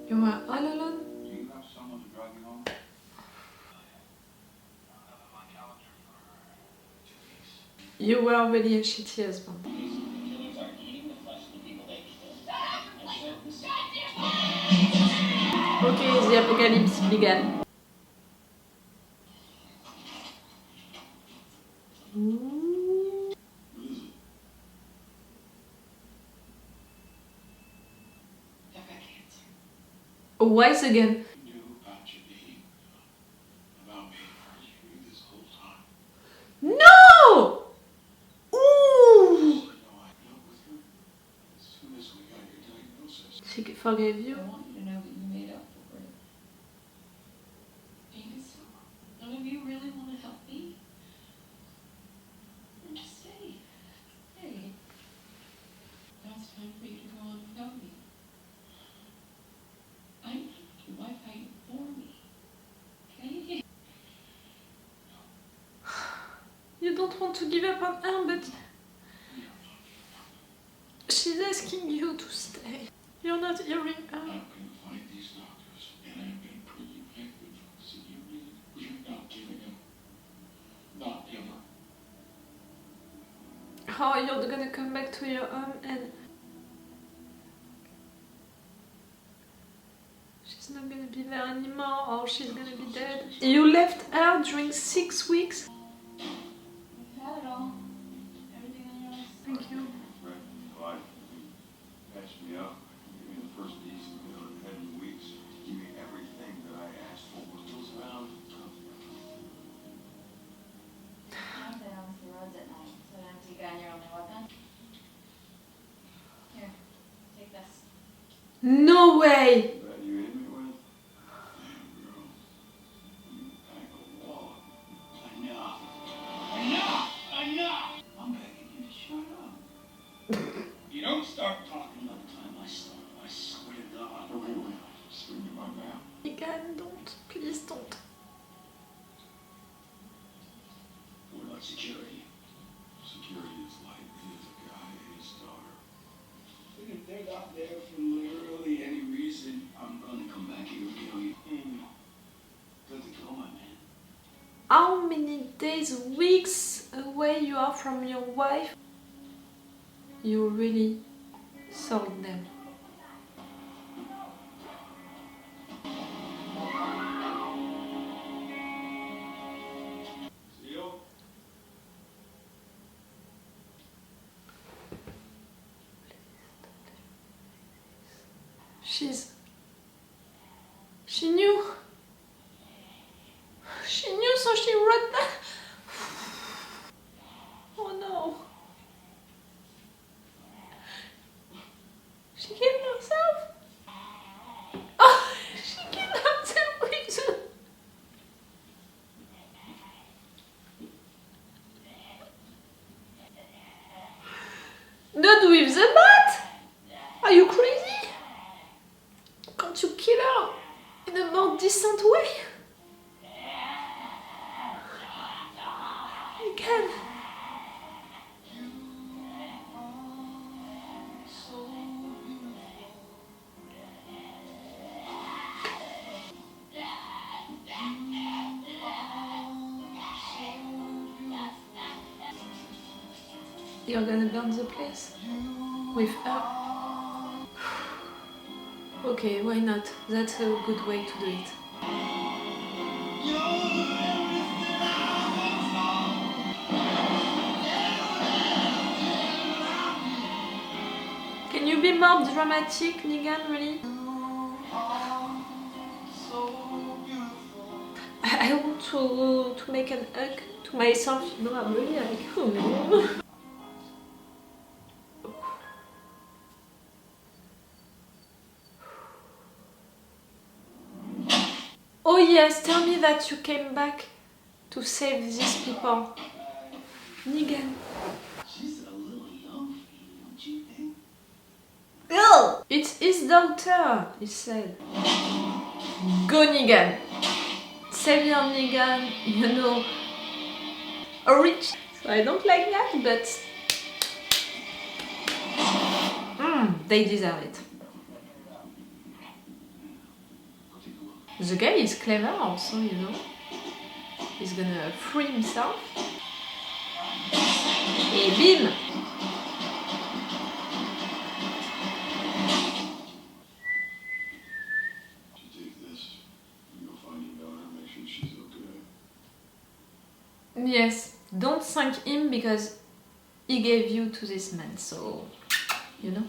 You were all alone? Do you have someone to drive you home? You were really a shitty husband. Okay, the apocalypse began. Wise again. You knew about you being about me for this whole time. No! Ooh! You know, I dealt with her as soon as we got your diagnosis. She forgave you? I want you to know that you made up for it. Because none of you really want to help me. Or just stay. Stay. Now it's time for you to go on without me. I need you. Why fight for me? Okay? You don't want to give up on her, but she's asking you to stay. You're not hearing her. I'm gonna find these doctors, and I'm gonna bring you back the drugs that you need. You're not giving them. Not ever. How you're gonna come back to your home and she's not gonna be there anymore, or she's gonna be dead. You left her during 6 weeks. You've had it all. Everything on your list. Thank you. Right, Clyde, you patched me up. Give me the first piece of the other 10 weeks. Give me everything that I asked for. What goes around? I've been on the roads at night, so an empty gun, your only weapon. Here, take this. No way! That you hit me with? Damn, girl. You pack a wallop. Enough. Enough! Enough! I'm begging you to shut up. You don't start talking by the time I start. I swear to God. Okay, wait. Swing in my mouth. Again, don't. Please don't. What about security? Security is like this guy and his daughter. And if they're not there for literally any reason, I'm gonna come back here and kill you. Good to go, my man. How many days, weeks away you are from your wife? You really sold them. Seal? She knew. She knew, so she wrote that. Oh no. She killed herself. Oh, she killed herself with you. Not with the bat. Are you crazy? Can't you kill her in a more decent way? You can. You're gonna burn the place with her. Okay, why not? That's a good way to do it. Can you be more dramatic, Negan, really? I want to make an hug to myself. No, I'm really like, oh. Oh yes, tell me that you came back to save these people. Negan. She's a little young for you, don't you think? Ew! It's his daughter, he said. Go Negan. Save your Negan, you know. A rich. So I don't like that, but they deserve it. The guy is clever also, you know. He's gonna free himself. Et bim! Yes, don't thank him because he gave you to this man, so, you know.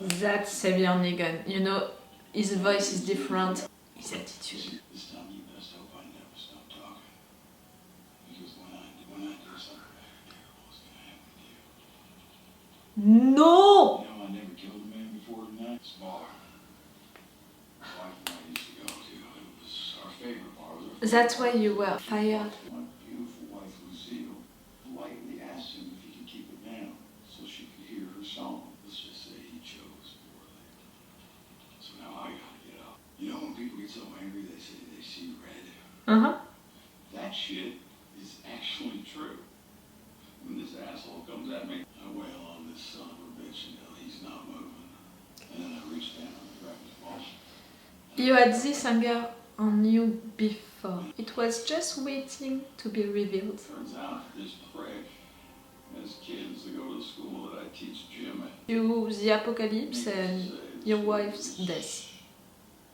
That's Xavier Negan, you know, his voice is different, his attitude. This time you best hope I never stop talking. Because when I do something terrible, it's gonna happen to you. No! You know, I never killed a man before tonight. It's a bar. My wife and I used to go to. It was our favorite bar. That's why you were fired. My beautiful wife, Lucille, politely asked him if he could keep it down so she could hear her song. Let's just say he chose poorly. So now I gotta get up. You know, when people get so angry, they say they see red. Uh-huh. That shit is actually true. When this asshole comes at me, I wail on this son of a bitch until he's not moving. And then I reach down and grab his balls. You had this anger on you before. It was just waiting to be revealed. Turns out this prick has kids that go to the school that I teach gym at. You, the apocalypse and your wife's death.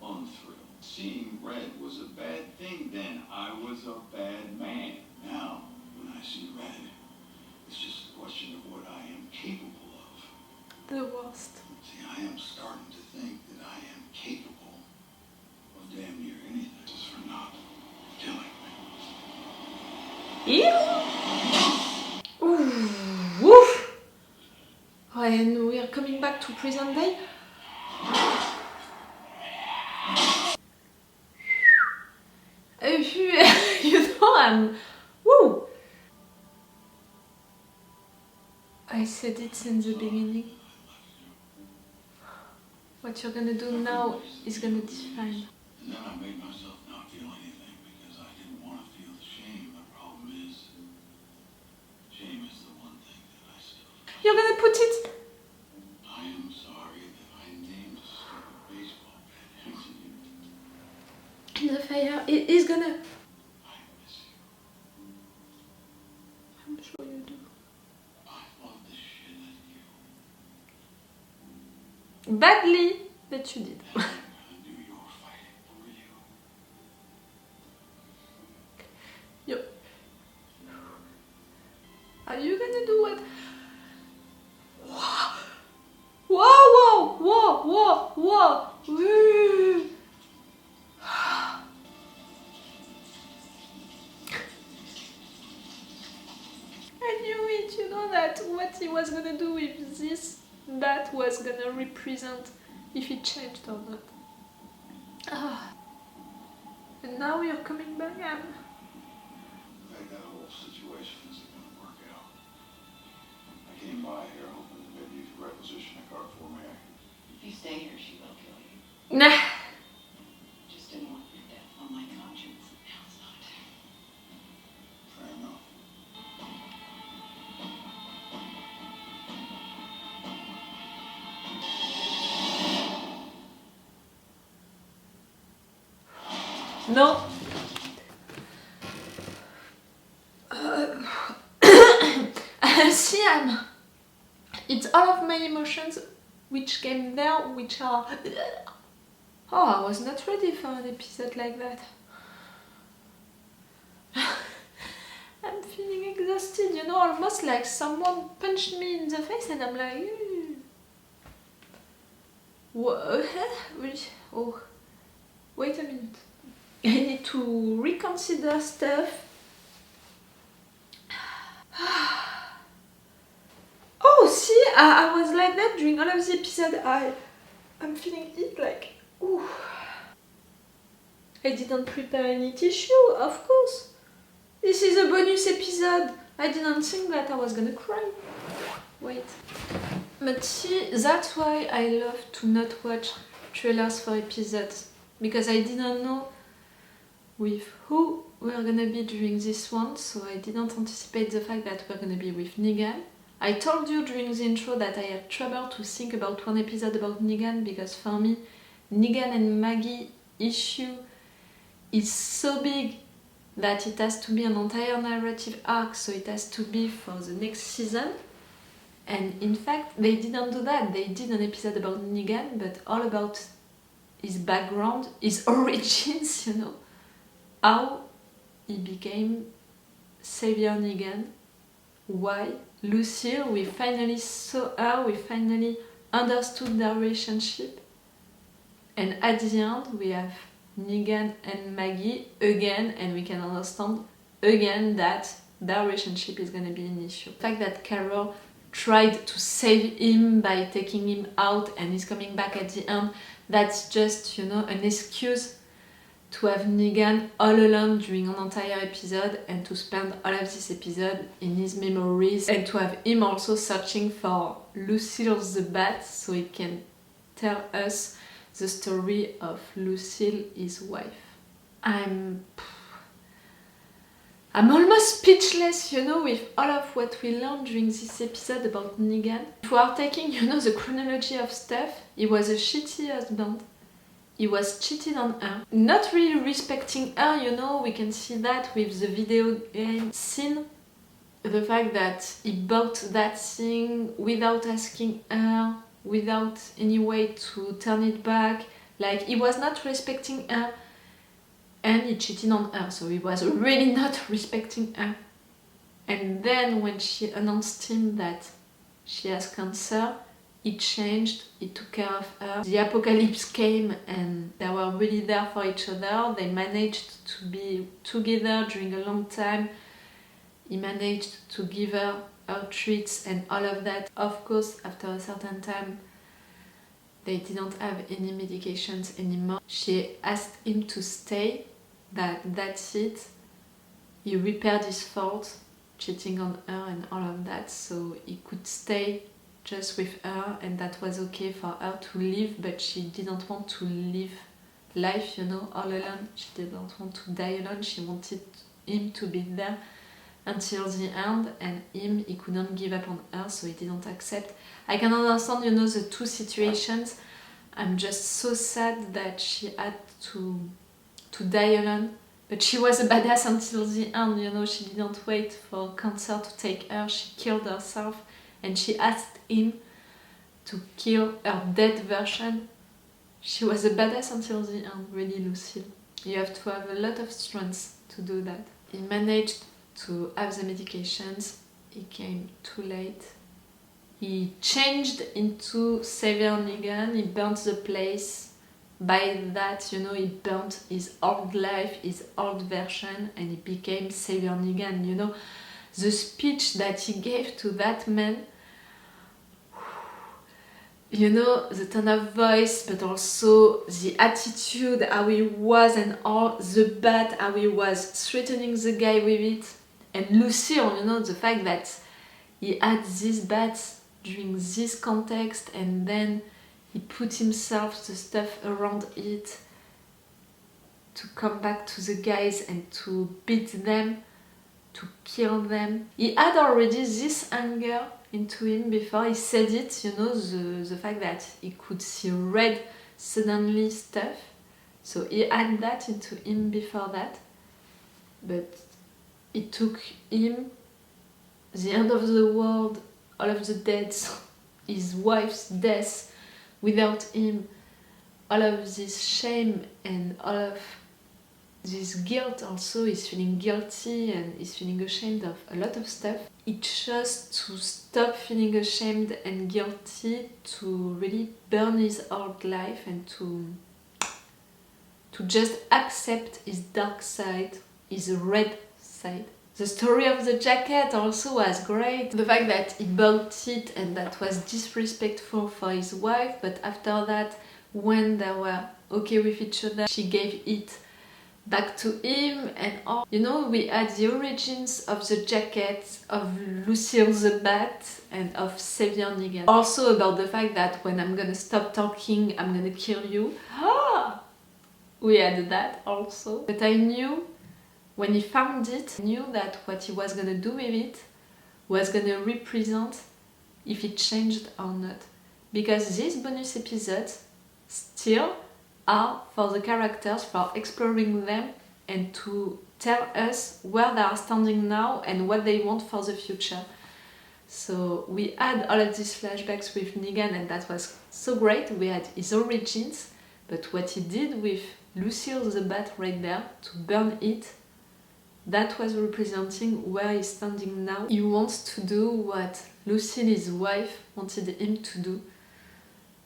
Unthrilled. Seeing red was a bad thing then. I was a bad man. Now, when I see red, it's just a question of what I am capable of. The worst. See, I am starting to think that I am capable of damn near anything just for not killing me. Ew! Ooh, woof! Oh, and we are coming back to prison day. You know, I'm... Woo! I said it in the beginning. What you're gonna do now is gonna define. And then I made myself not feel anything because I didn't want to feel the shame. The problem is, shame is the one thing that I still... You're gonna put it... I am sorry that I named a stupid baseball bat after you. in the fire. It is gonna... I miss you. I'm sure you do. I love the shit out of you. Badly, but you did. And I'm gonna do your fighting for you. Yo. Are you gonna do what? Whoa, whoa, whoa, whoa, whoa. Woo. I knew it, you know that what he was gonna do with this, that was gonna represent if it changed or not. Ah. And now you're coming back and... I think that whole situation isn't gonna work out. I came by here hoping that maybe you could requisition a car for me. If you stay here, she will kill you. Nah. Just didn't want your death on my conscience. Now it's not. Fair enough. No. See, it's all of my emotions which came there, which are... Oh, I was not ready for an episode like that. I'm feeling exhausted, you know, almost like someone punched me in the face and I'm like... What? Oh, wait a minute. I need to reconsider stuff. Oh, see, I was like that during all of the episode. I'm feeling it like, ooh. I didn't prepare any tissue, of course. This is a bonus episode. I didn't think that I was gonna cry. Wait. But see, that's why I love to not watch trailers for episodes. Because I didn't know with who we're gonna be during this one, so I didn't anticipate the fact that we're gonna be with Negan. I told you during the intro that I had trouble to think about one episode about Negan because for me, Negan and Maggie issue is so big that it has to be an entire narrative arc, so it has to be for the next season. And in fact, they didn't do that. They did an episode about Negan, but all about his background, his origins, you know, how he became Savior Negan, why. Lucille, we finally saw her, we finally understood their relationship, and at the end we have Negan and Maggie again, and we can understand again that their relationship is gonna be an issue. The fact that Carol tried to save him by taking him out and he's coming back at the end, that's just, you know, an excuse to have Negan all alone during an entire episode and to spend all of this episode in his memories, and to have him also searching for Lucille the Bat so he can tell us the story of Lucille, his wife. I'm almost speechless, you know, with all of what we learned during this episode about Negan. If we are taking, you know, the chronology of stuff, he was a shitty husband. He was cheating on her. Not really respecting her, you know, we can see that with the video game scene. The fact that he bought that thing without asking her, without any way to turn it back. Like, he was not respecting her. And he cheated on her, so he was really not respecting her. And then when she announced him that she has cancer, he changed, he took care of her. The apocalypse came and they were really there for each other. They managed to be together during a long time. He managed to give her treats and all of that. Of course, after a certain time, they didn't have any medications anymore. She asked him to stay, that's it. He repaired his fault, cheating on her and all of that, so he could stay just with her, and that was okay for her to live, but she didn't want to live life, you know, all alone. She didn't want to die alone. She wanted him to be there until the end, and he couldn't give up on her, so he didn't accept. I can understand, you know, the two situations. I'm just so sad that she had to die alone, but she was a badass until the end, you know. She didn't wait for cancer to take her. She killed herself, and she asked him to kill her dead version. She was a badass until the end, really, Lucille. You have to have a lot of strength to do that. He managed to have the medications. He came too late. He changed into Savior Negan. He burnt the place. By that, you know, he burnt his old life, his old version, and he became Savior Negan, you know. The speech that he gave to that man, you know, the tone of voice, but also the attitude, how he was, and all the bat, how he was threatening the guy with it. And Lucille, you know, the fact that he had this bat during this context, and then he put himself the stuff around it to come back to the guys and to beat them, to kill them. He had already this anger into him before he said it, you know, the fact that he could see red suddenly stuff. So he had that into him before that. But it took him the end of the world, all of the deaths, his wife's death without him, all of this shame and all of this guilt also. He's feeling guilty and he's feeling ashamed of a lot of stuff. He chose to stop feeling ashamed and guilty, to really burn his old life and to just accept his dark side, his red side. The story of the jacket also was great. The fact that he bought it and that was disrespectful for his wife, but after that, when they were okay with each other, she gave it back to him and all. You know, we had the origins of the jacket, of Lucille the Bat, and of Savior Negan. Also about the fact that when I'm gonna stop talking, I'm gonna kill you. Ah! We had that also. But I knew, when he found it, I knew that what he was gonna do with it was gonna represent if it changed or not. Because this bonus episode still are for the characters, for exploring them and to tell us where they are standing now and what they want for the future. So we had all of these flashbacks with Negan and that was so great. We had his origins, but what he did with Lucille the Bat right there to burn it, that was representing where he's standing now. He wants to do what Lucille, his wife, wanted him to do.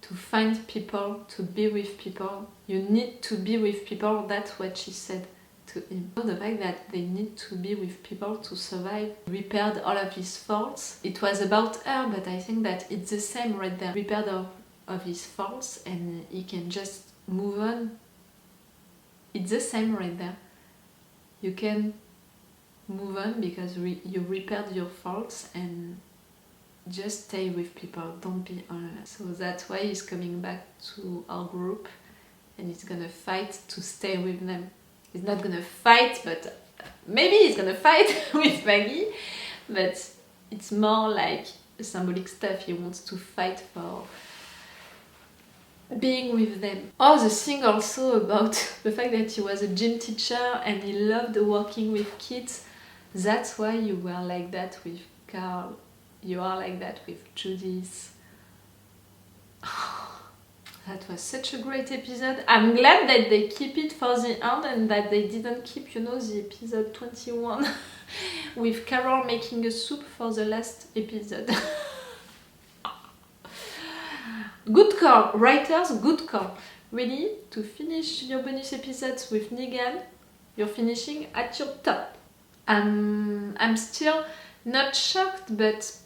To find people, to be with people. You need to be with people, that's what she said to him. The fact that they need to be with people to survive, repaired all of his faults. It was about her, but I think that it's the same right there. Repaired all of his faults and he can just move on. It's the same right there. You can move on because you repaired your faults and just stay with people, don't be alone. So that's why he's coming back to our group and he's gonna fight to stay with them. He's not gonna fight, but maybe he's gonna fight with Maggie, but it's more like symbolic stuff. He wants to fight for being with them. Oh, the thing also about the fact that he was a gym teacher and he loved working with kids. That's why you were like that with Carl. You are like that with Judith. That was such a great episode. I'm glad that they keep it for the end and that they didn't keep, you know, the episode 21 with Carol making a soup for the last episode. Good call, writers, good call. Really, to finish your bonus episodes with Negan, you're finishing at your top. I'm still not shocked, but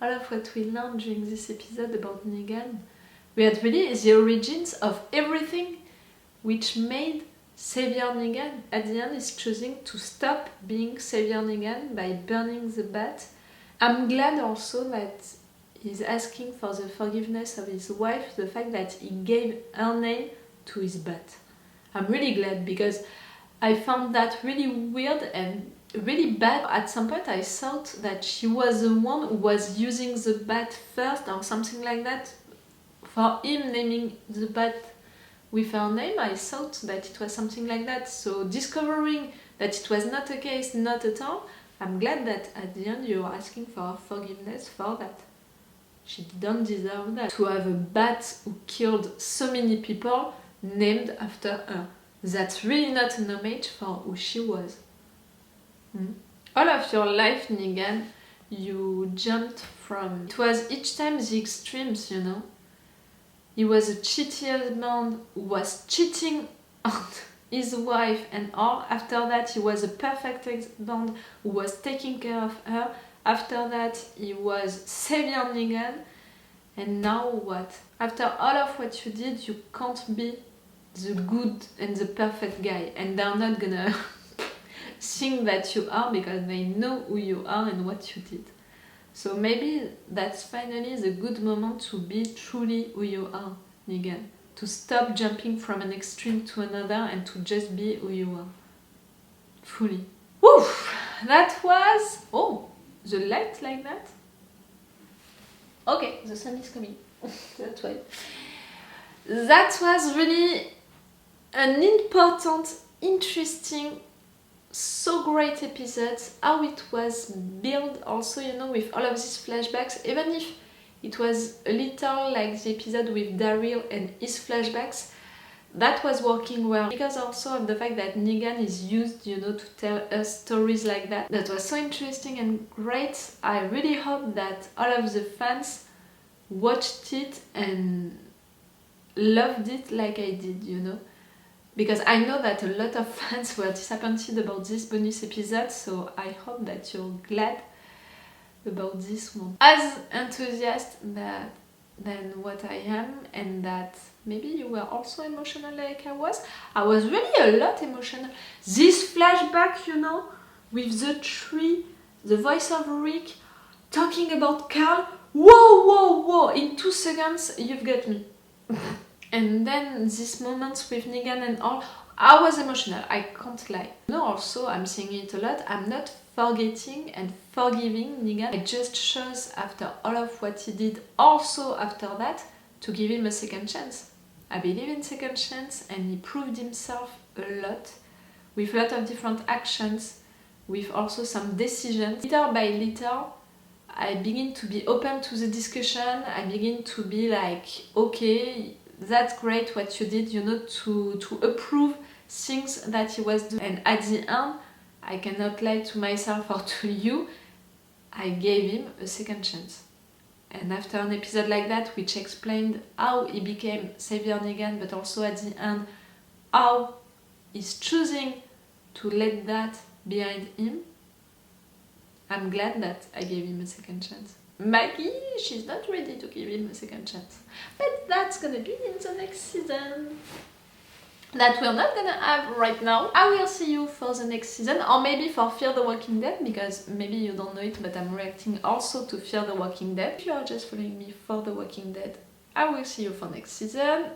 all of what we learned during this episode about Negan, we had really the origins of everything which made Savior Negan. At the end, is choosing to stop being Savior Negan by burning the bat. I'm glad also that he's asking for the forgiveness of his wife, the fact that he gave her name to his bat. I'm really glad because I found that really weird and really bad. At some point I thought that she was the one who was using the bat first or something like that. For him naming the bat with her name, I thought that it was something like that. So discovering that it was not the case, not at all, I'm glad that at the end you're asking for forgiveness for that. She didn't deserve that. To have a bat who killed so many people named after her. That's really not an homage for who she was. All of your life, Negan, you jumped from... It was each time the extremes, you know. He was a cheaty husband who was cheating on his wife and all. After that, he was a perfect husband who was taking care of her. After that, he was Savior Negan. And now what? After all of what you did, you can't be the good and the perfect guy. And they're not gonna think that you are because they know who you are and what you did. So maybe that's finally the good moment to be truly who you are, Negan. To stop jumping from an extreme to another and to just be who you are. Fully. Woo! That was... Oh! The light like that? Okay, the sun is coming. That's why. That was really an important, interesting, so great episode. How it was built also, you know, with all of these flashbacks. Even if it was a little like the episode with Daryl and his flashbacks, that was working well. Because also of the fact that Negan is used, you know, to tell us stories like that. That was so interesting and great. I really hope that all of the fans watched it and loved it like I did, you know. Because I know that a lot of fans were disappointed about this bonus episode, so I hope that you're glad about this one. As enthusiastic than what I am, and that maybe you were also emotional like I was. I was really a lot emotional. This flashback, you know, with the tree, the voice of Rick, talking about Carl. Whoa, whoa, whoa! In 2 seconds, you've got me. And then these moments with Negan and all, I was emotional, I can't lie. You know, also, I'm saying it a lot, I'm not forgetting and forgiving Negan. I just chose after all of what he did, also after that, to give him a second chance. I believe in second chance, and he proved himself a lot with a lot of different actions, with also some decisions. Little by little, I begin to be open to the discussion. I begin to be like, okay, that's great what you did, you know, to approve things that he was doing. And at the end, I cannot lie to myself or to you, I gave him a second chance. And after an episode like that, which explained how he became Xavier Negan, but also at the end, how he's choosing to let that behind him, I'm glad that I gave him a second chance. Maggie, she's not ready to give him a second chance. But that's gonna be in the next season. That we're not gonna have right now. I will see you for the next season, or maybe for Fear the Walking Dead, because maybe you don't know it, but I'm reacting also to Fear the Walking Dead. If you are just following me for The Walking Dead, I will see you for next season.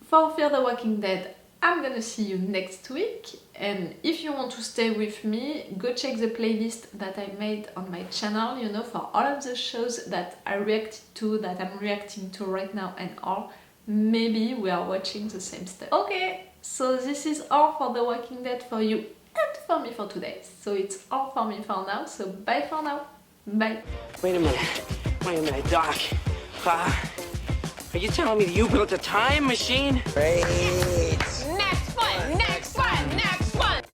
For Fear the Walking Dead, I'm gonna see you next week. And if you want to stay with me, go check the playlist that I made on my channel, you know, for all of the shows that I reacted to, that I'm reacting to right now and all. Maybe we are watching the same stuff. Okay, so this is all for The Walking Dead for you and for me for today. So it's all for me for now, so bye for now. Bye. Wait a minute, Doc. Are you telling me that you built a time machine? Crazy.